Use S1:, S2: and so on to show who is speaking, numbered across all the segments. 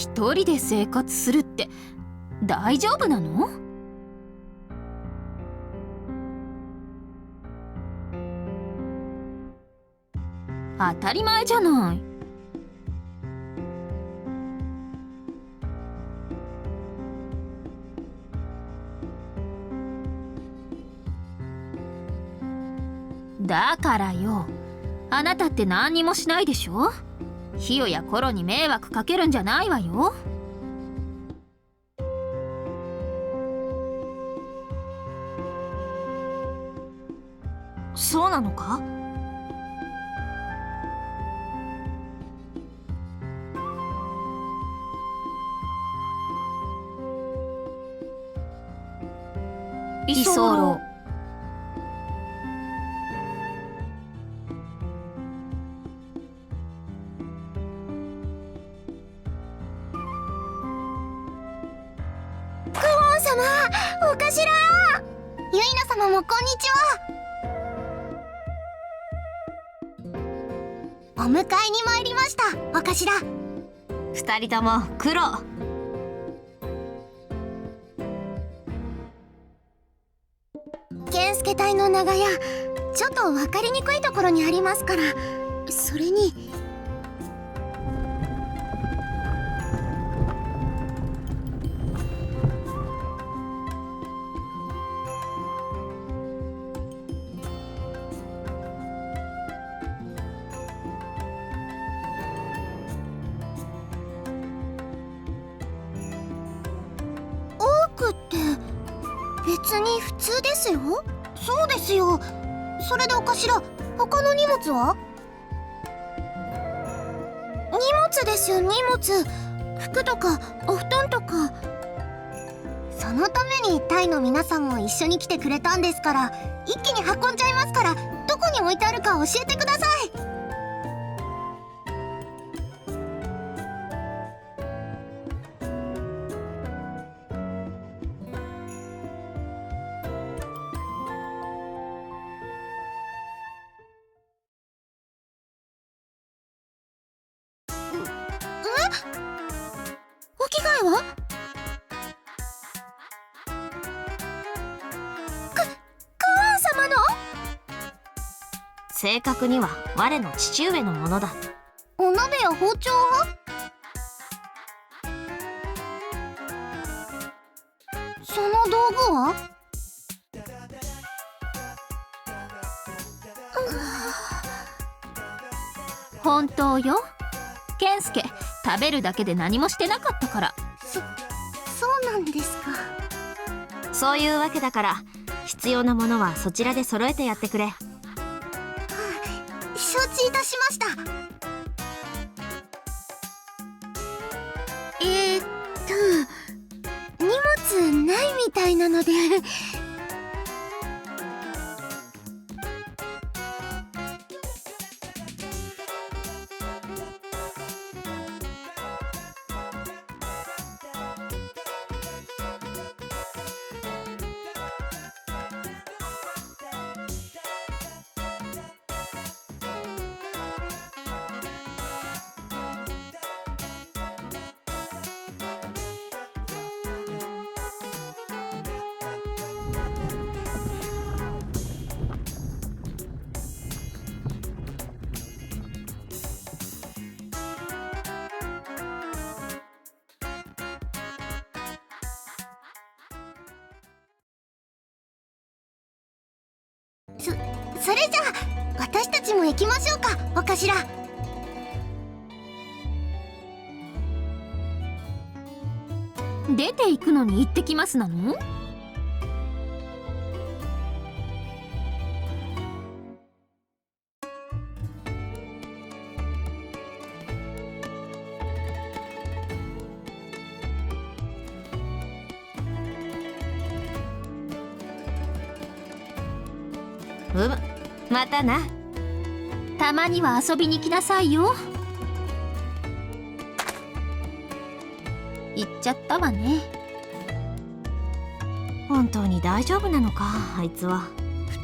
S1: 一人で生活するって大丈夫なの？当たり前じゃない。だからよ、あなたって何にもしないでしょ？ヒヨやコロに迷惑かけるんじゃないわよ。
S2: そうなのか？
S1: 居候。
S3: お頭、ユイナ様もこんにちは。お迎えに参りました、お頭。
S2: 二人とも苦労。
S3: 健介隊の長屋、ちょっと分かりにくいところにありますから。それに別に普通ですよ。そうですよ。それでお頭、他の荷物は？荷物ですよ、荷物。服とかお布団とか。そのためにタイの皆さんも一緒に来てくれたんですから、一気に運んじゃいますから、どこに置いてあるか教えてください。お着替えは？クワン様の？
S2: 正確には我の父上のものだ。
S3: お鍋や包丁は？その道具は？
S1: 本当よ。健介、食べるだけで何もしてなかったから。
S3: そうなんですか。
S2: そういうわけだから、必要なものはそちらで揃えてやってくれ。
S3: 承知いたしました。荷物ないみたいなのでそれじゃあ私たちも行きましょうか、お頭。
S1: 出て行くのに行ってきますなの？
S2: またな。
S1: たまには遊びに来なさいよ。行っちゃったわね。
S2: 本当に大丈夫なのか、あいつは。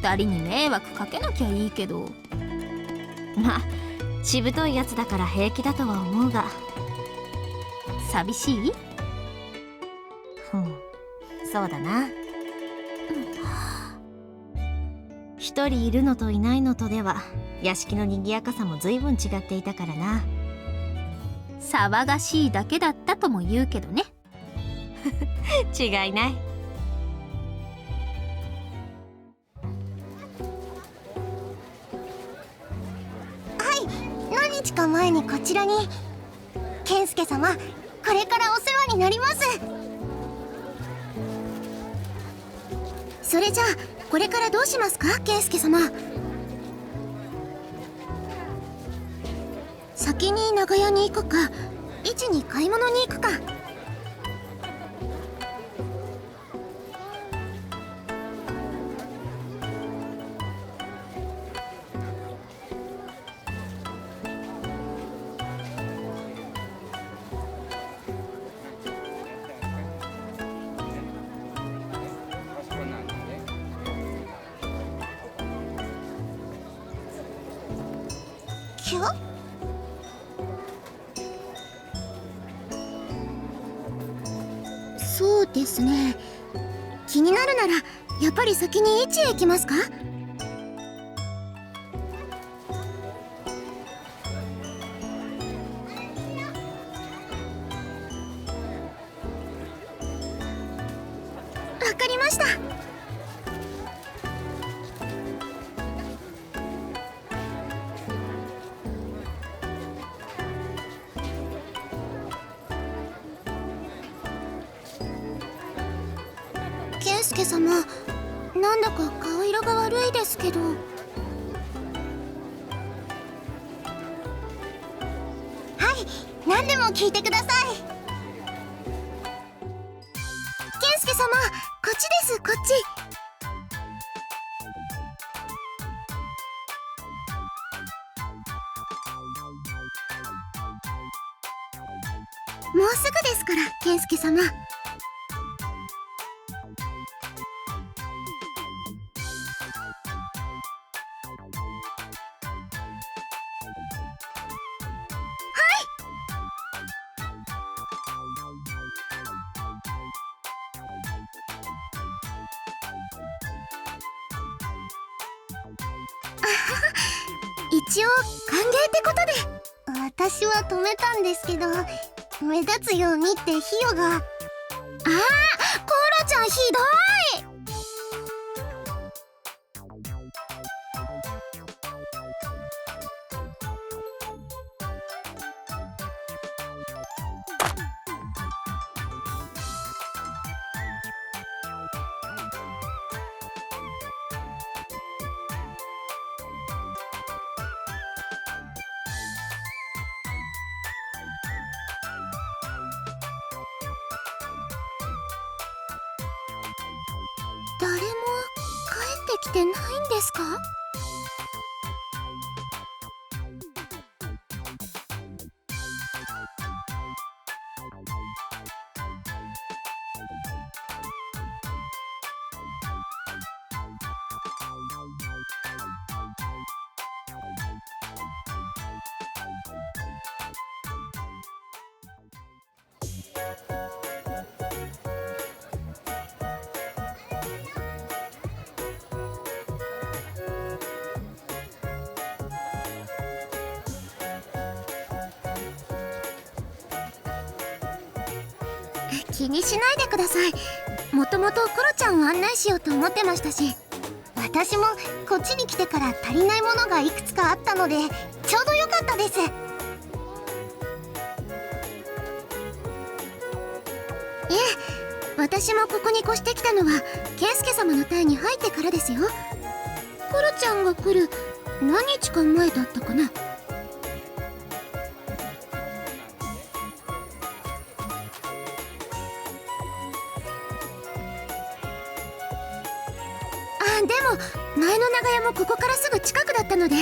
S1: 二人に迷惑かけなきゃいいけど。
S2: まあしぶといやつだから平気だとは思うが。
S1: 寂しい？
S2: そうだな。一人いるのといないのとでは屋敷の賑やかさも随分違っていたからな。
S1: 騒がしいだけだったとも言うけどね。
S2: 違いない。
S3: 何日か前にこちらに。健介様、これからお世話になります。それじゃあこれからどうしますか、健介様。先に長屋に行くか、市に買い物に行くか。キュッ。そうですね。気になるならやっぱり先に市へ行きますか。わかりました。健介様、なんだか顔色が悪いですけど。はい、何でも聞いてください。健介様、こっちです、こっち。もうすぐですから、健介様。一応歓迎ってことで。私は止めたんですけど、目立つようにってヒヨが。あー、コロちゃんひどい。誰も帰ってきてないんですか？気にしないでください。もともとコロちゃんを案内しようと思ってましたし、私もこっちに来てから足りないものがいくつかあったのでちょうどよかったです。いえ、私もここに越してきたのは健介様の隊に入ってからですよ。コロちゃんが来る何日か前だったかな。でも前の長屋もここからすぐ近くだったので、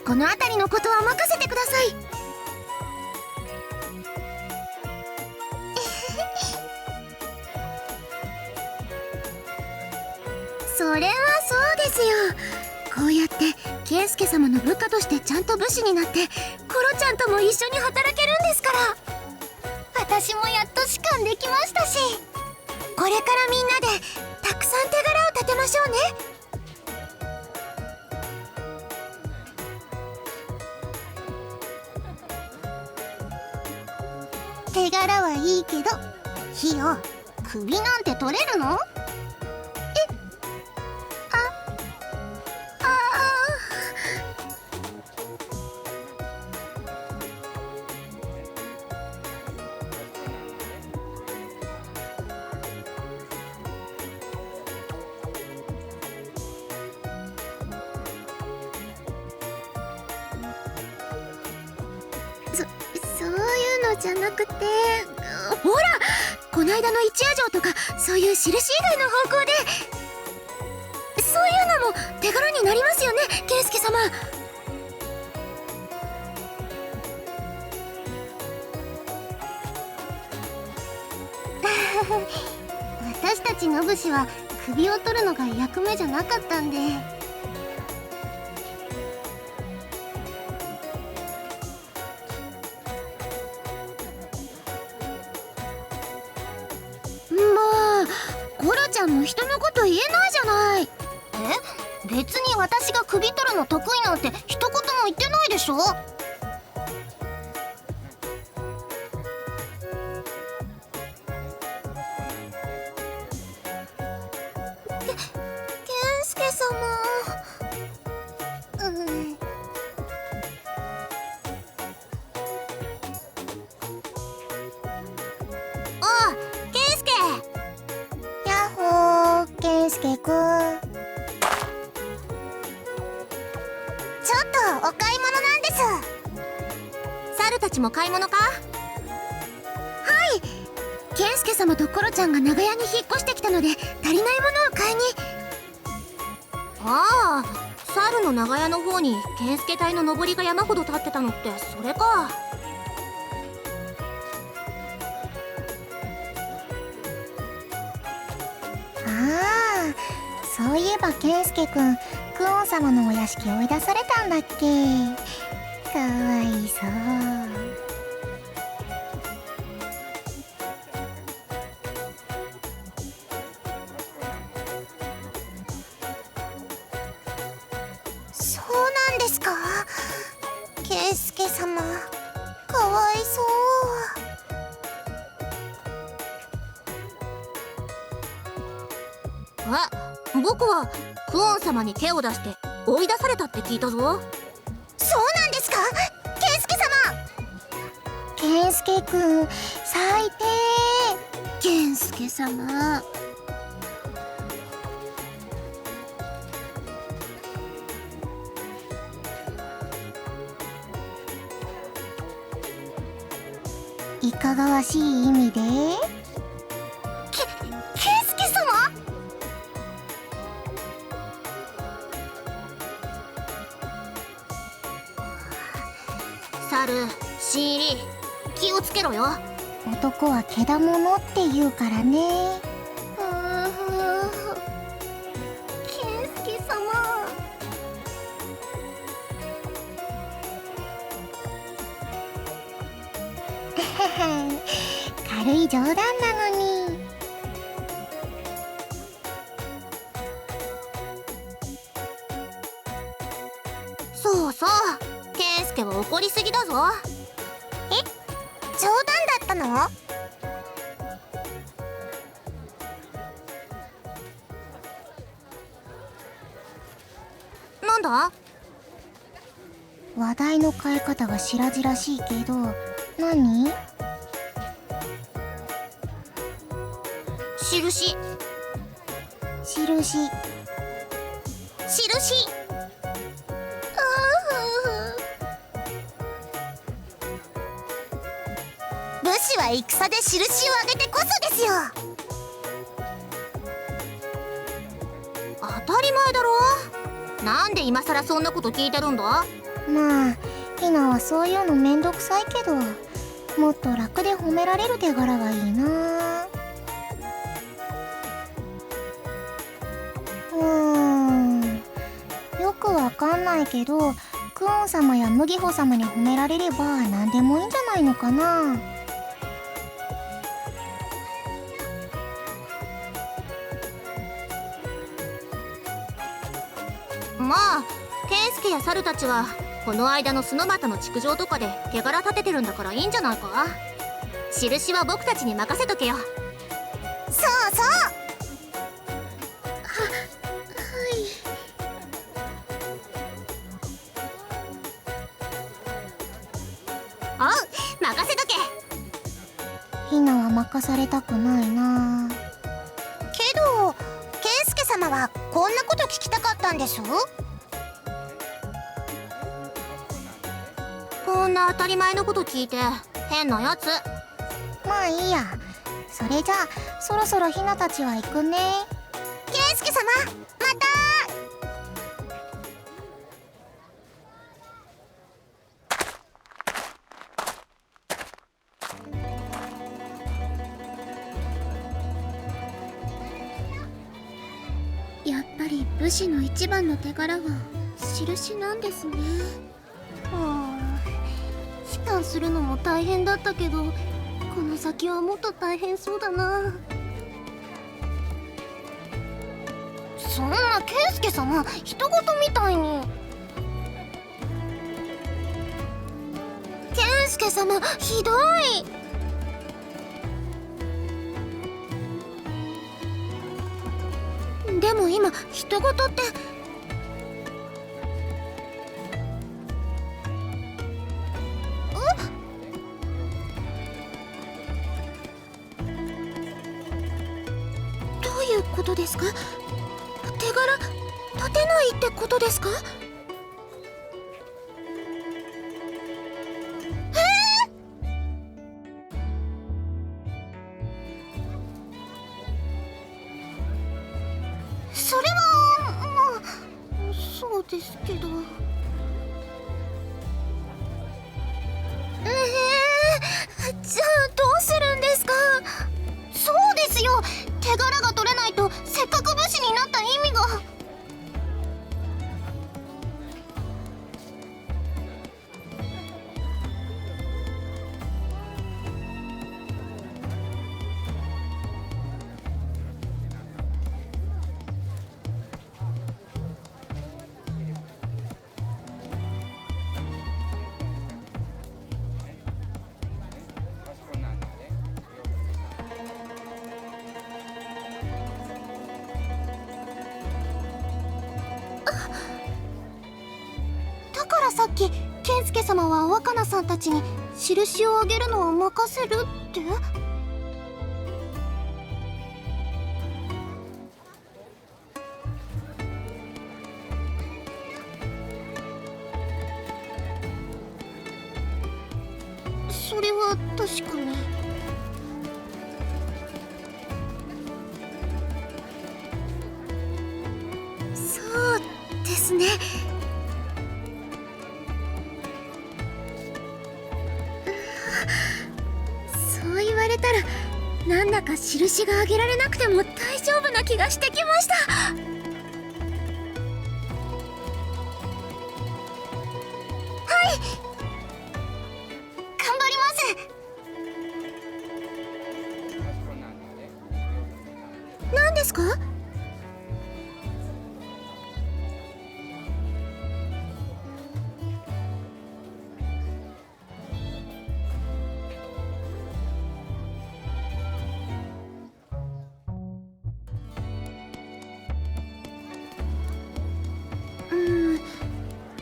S3: この辺りのことは任せてください。それはそうですよ。こうやって健介様の部下としてちゃんと武士になってコロちゃんとも一緒に働けるんですから。私もやっと士官できましたし、これからみんなでたくさん手柄を立てましょうね。手柄はいいけど、ヒヨ、首なんて取れるの？そういうのじゃなくて、ほら、こないだの一夜城とかそういう印以外の方向で、そういうのも手柄になりますよね、圭介様。私たちの武士は首を取るのが役目じゃなかったんで。コロちゃんも人のこと言えないじゃない。別に私が首取るの得意なんて一言も言ってないでしょ。健介様。健介くん、ちょっとお買い物なんです。猿たちも買い物か？はい、健介様とコロちゃんが長屋に引っ越してきたので足りないものを買いに。
S2: ああ、猿の長屋の方に健介隊の上りが山ほど立ってたのってそれか。
S3: そういえば健介くん、クオン様のお屋敷追い出されたんだっけ。かわいそう。そうなんですか、健介様。かわいそう。
S2: 僕はクオン様に手を出して追い出されたって聞いたぞ。
S3: そうなんですか、健介様。健介くん、最低。健介様。いかがわしい意味で？健介様？
S2: 猿、新入り、気をつけろよ。
S3: 男はけだものって言うからね。健介様。軽い冗談なのに。
S2: そうそう、健介は怒りすぎだぞ。
S3: 冗談だったの？
S2: なんだ？
S3: 話題の変え方が白々しいけど、何？
S2: 印。
S3: 印。武士は戦で印をあげてこそですよ。
S2: 当たり前だろ。なんで今さらそんなこと聞いてるんだ？
S3: まあひなはそういうのめんどくさいけど、もっと楽で褒められる手柄がいいな。よくわかんないけど、クオン様や麦穂様に褒められれば何でもいいんじゃないのかな。
S2: まあケンスケやサルたちはこの間のスノマタの築城とかで手柄立ててるんだからいいんじゃないか。印は僕たちに任せとけよ。
S3: そうそう。
S2: おう、任せとけ。
S3: ひなは任されたくないな。けどケンスケ様はこんなこと聞きたかったんでしょ。
S2: こんな当たり前のこと聞いて変なやつ。
S3: まあいいや。それじゃあそろそろひなたちは行くね。ケンスケ様また。やっぱり武士の一番の手柄は印なんですね。帰還するのも大変だったけど、この先はもっと大変そうだな。そんなケンスケ様人事みたいに。ケンスケ様ひどい。でも今人事ってどういうことですか。手柄立てないってことですか。それはまあそうですけど。じゃあどうするんですか。そうですよ、手柄が取れないとせっかく武士になった意味が。だからさっきケンスケ様は若菜さんたちに印をあげるのを任せるって。それは確かに。そうですね。そう言われたらなんだか印があげられなくても大丈夫な気がしてきました。はい、頑張ります。何ですか。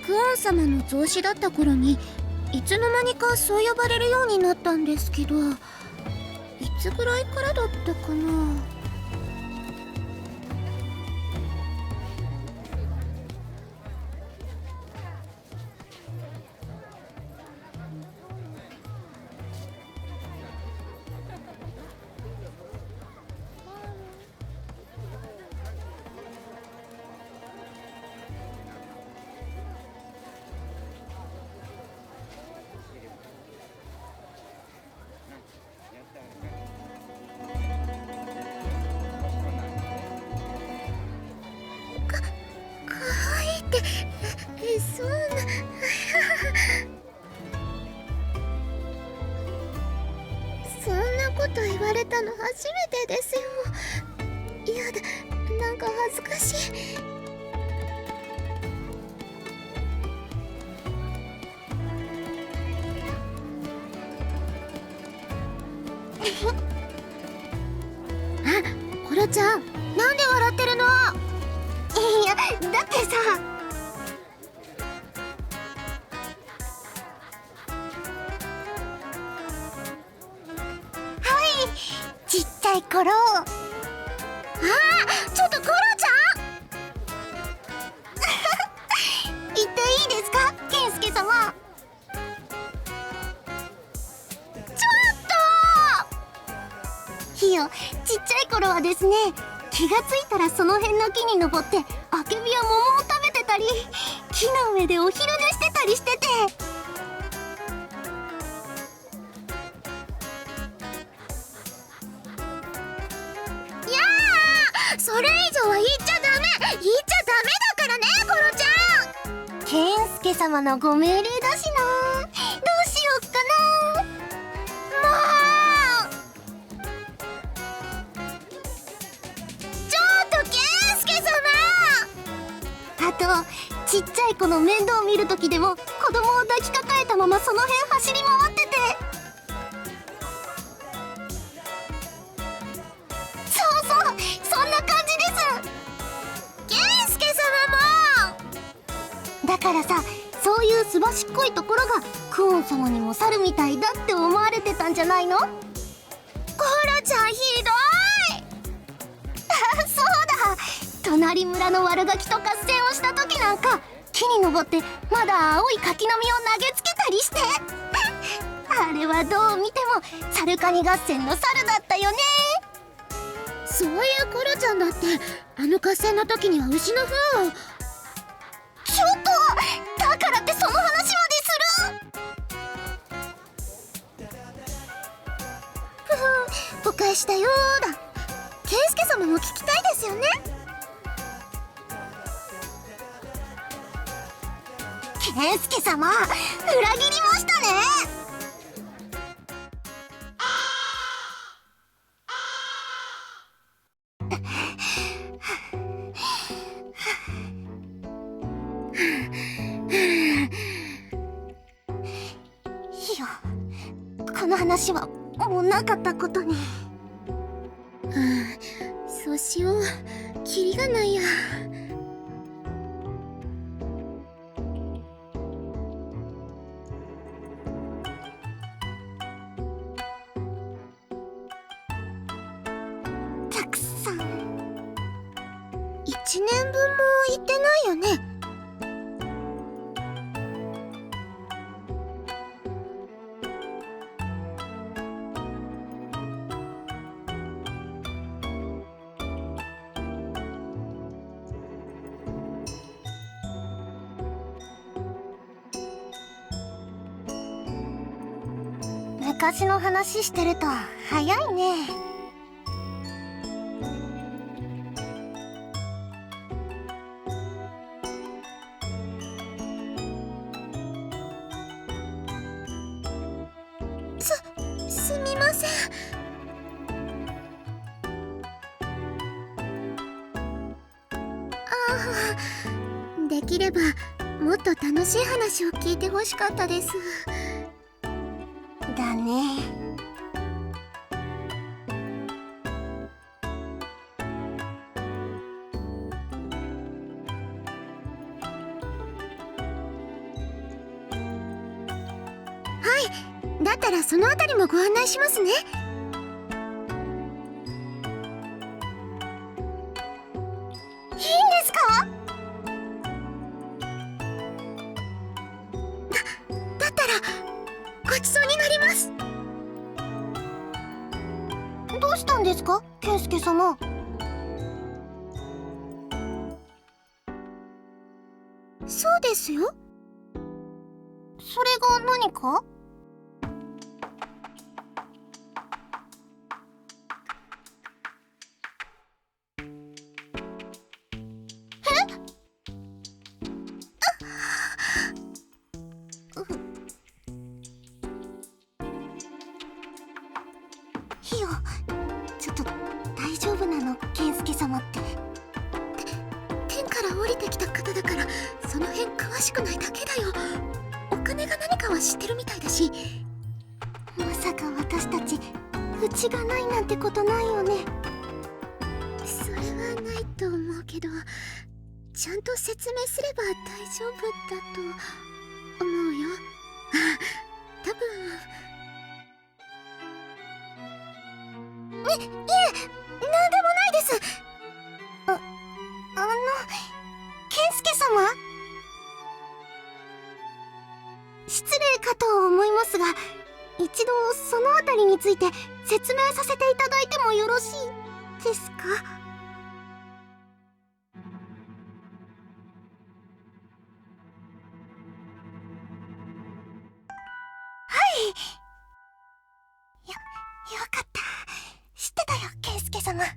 S3: クオン様の増資だった頃にいつの間にかそう呼ばれるようになったんですけど、いつぐらいからだったかな。そんなそんなこと言われたの初めてですよ。やだ、なんか恥ずかしい。あ、コロちゃん、なんで笑ってるの？いや、だってさ。はい、ちっちゃい頃。あー、ちょっとコロちゃん言っていいですか、ケンスケ様。ひよ、ちっちゃい頃はですね、気がついたらその辺の木に登ってアケビや桃を食べてたり、木の上でお昼寝してたりしてて。いやー、それ以上は言っちゃダメだからね、コロちゃん。ケンスケ様のご命令だしな。どうしよっかな。あと、ちっちゃい子の面倒を見るときでも子供を抱きかかえたままその辺走り回ってて、そうそう、そんな感じです。ケンスケ様もだからさ、そういうすばしっこいところがクオン様にも猿みたいだって思われてたんじゃないの？コロちゃんひどいあ、そうだ、隣村の悪ガキと合戦をした時なんか木に登ってまだ青い柿の実を投げつけたりしてあれはどう見てもサルカニ合戦の猿だったよね。そういうコロちゃんだってあの合戦の時には牛の糞を。ちょっと、だからってその話までする？ふふ、誤解したよーだ。ケンスケ様も聞きたいですよね。ケンスケ様、裏切りましたね。いや、この話はもうなかったことに。そうしよう、キリがないや。たくさん。1年分も行ってないよね。昔の話してると早いね。すみません。できればもっと楽しい話を聞いてほしかったです。だね。はい、だったらそのあたりもご案内しますね。いいんですか？だったらごちそうになります。どうしたんですか、ケンスケ様。そうですよ。それが何か？ひよ、ちょっと大丈夫なの、ケンスケ様って。天から降りてきた方だからその辺詳しくないだけだよ。お金が何かは知ってるみたいだし。まさか私たちうちがないなんてことないよね。
S2: それはないと思うけど、ちゃんと説明すれば大丈夫だと思うよ。多分。
S3: いえ、なんでもないです。健介様、失礼かと思いますが、一度そのあたりについて説明させていただいてもよろしいですか？よかった。知ってたよ、ケイスケ様。は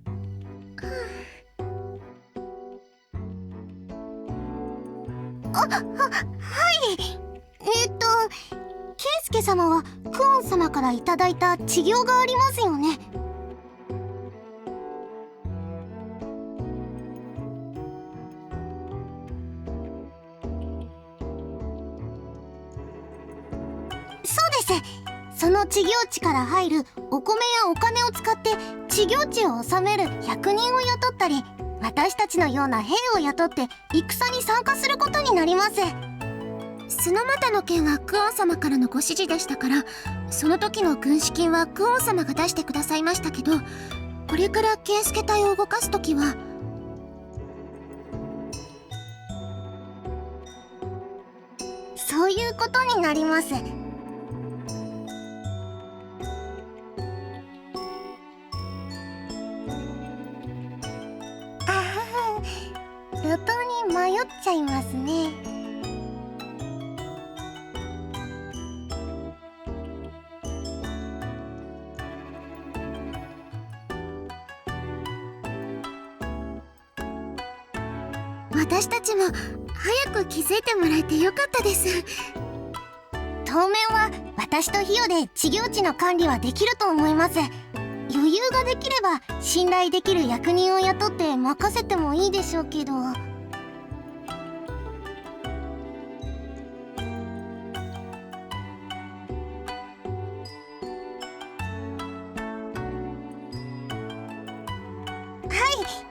S3: い。ケイスケ様はクオン様からいただいた治療がありますよね。そうです。その治療地から入るお米やお金を使って治療地を治める役人を雇ったり、私たちのような兵を雇って戦に参加することになります。
S2: スノマタの件はクオン様からのご指示でしたから、その時の軍資金はクオン様が出してくださいましたけど、これからケイスケ隊を動かす時は
S3: そういうことになります。路頭に迷っちゃいますね。
S2: 私たちも早く気づいてもらえてよかったです。
S3: 当面は私とヒヨで治療地の管理はできると思います。余裕ができれば信頼できる役人を雇って任せてもいいでしょうけど。は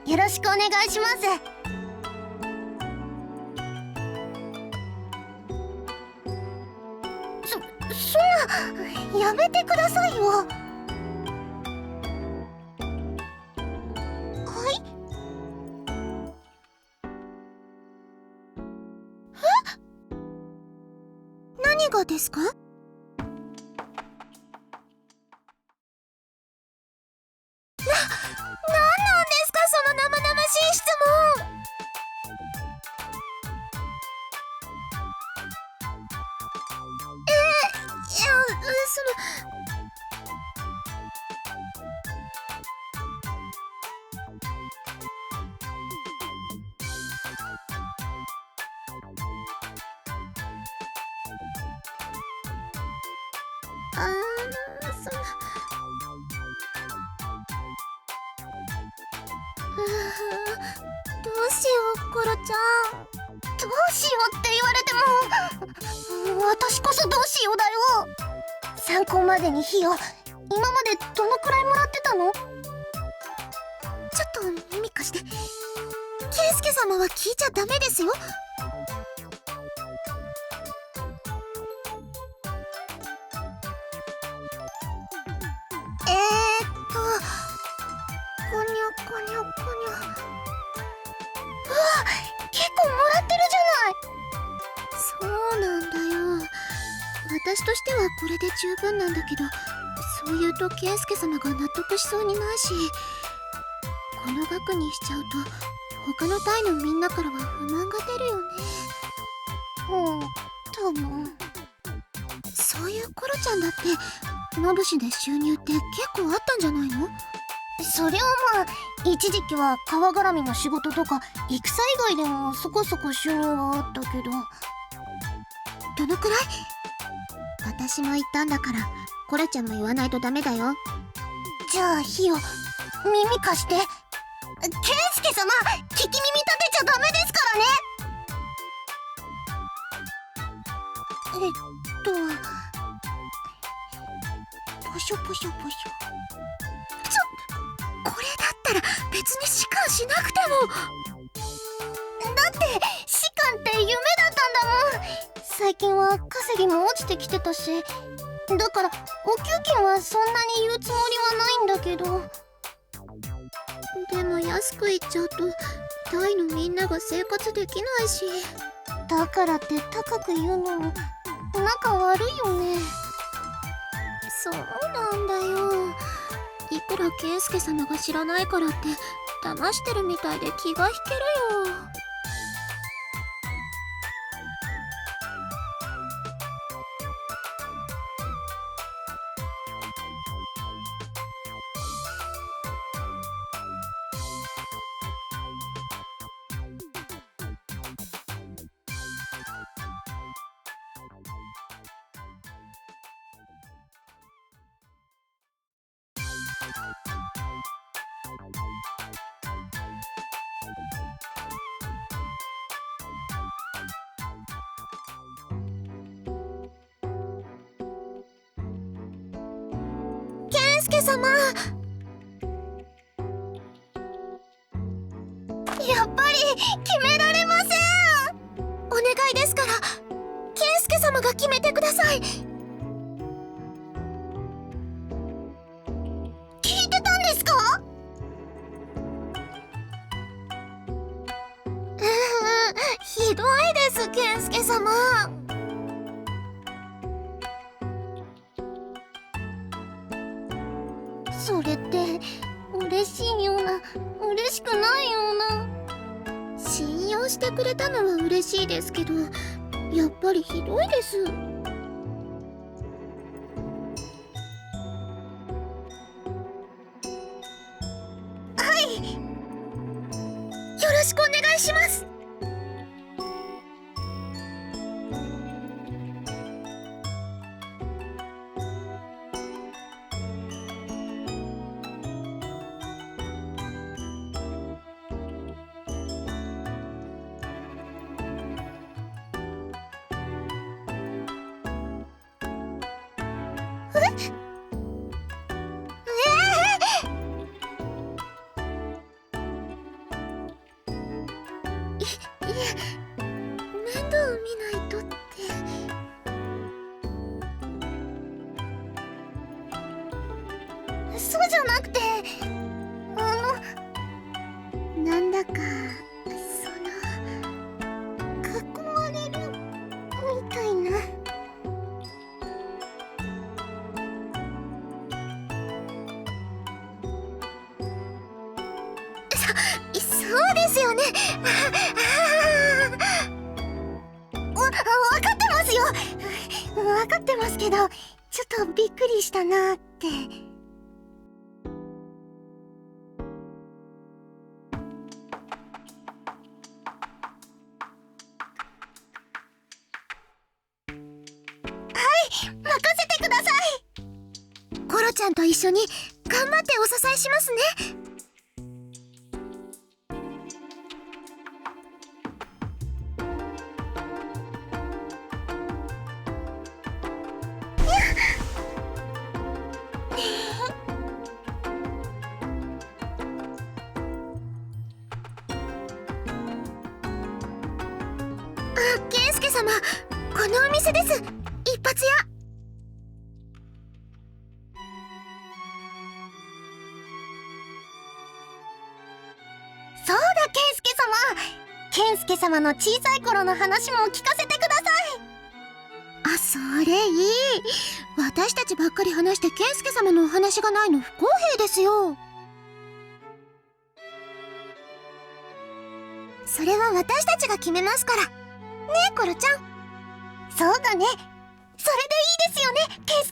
S3: い、よろしくお願いします。そんな、やめてくださいよ。
S2: 何がですか？なんなんですか、その生々しい質問。いや、どうしよう、コロちゃん。
S3: どうしようって言われても、私こそどうしようだよ。参考までにヒヨ、今までどのくらいもらってたの？
S2: ちょっと耳貸して。ケイスケ様は聞いちゃダメですよ。
S3: こにょこにょこにょ。うわ、結構もらってるじゃない。
S2: そうなんだよ。私としてはこれで十分なんだけど、そう言うとケイスケ様が納得しそうにないし、この額にしちゃうと他の隊のみんなからは不満が出るよね。
S3: 多分。
S2: そういうコロちゃんだってノブシで収入って結構あったんじゃないの？
S3: そりゃまあ、一時期は川絡みの仕事とか戦以外でもそこそこ収入はあったけど。
S2: どのくらい？私も言ったんだから、コロちゃんも言わないとダメだよ。
S3: じゃあヒヨ、耳貸して。ケンスケ様、聞き耳立てちゃダメですからね。ポショポショポショ。
S2: 別に仕官しなくても。
S3: だって士官って夢だったんだもん。最近は稼ぎも落ちてきてたし、だからお給金はそんなに言うつもりはないんだけど。
S2: でも安く言っちゃうとタイのみんなが生活できないし。
S3: だからって高く言うのも仲悪いよね。
S2: そうなんだよ。いくら健介様が知らないからって騙してるみたいで気が引けるよ。
S3: 健介様、やっぱり決められません。
S2: お願いですから健介様が決めてください。
S3: 聞いてたんですか？
S2: ひどいです健介様。
S3: それって嬉しいような嬉しくないような。
S2: 信用してくれたのは嬉しいですけど、やっぱりひどいです。よろしくお願いします。面倒を見ないとって。
S3: そうじゃなくて、なんだか囲われるみたいな。
S2: そうですよね。
S3: わかってますよ。わかってますけど、ちょっとびっくりしたなって。任せてください。
S2: コロちゃんと一緒に頑張ってお支えしますね。健介様、このお店です。一発屋。
S3: そうだ、健介様の小さい頃の話も聞かせてください。
S2: あ、それいい。私たちばっかり話して健介様のお話がないの不公平ですよ。
S3: それは私たちが決めますからねえ、コロちゃん。そうだね。それでいいですよね、健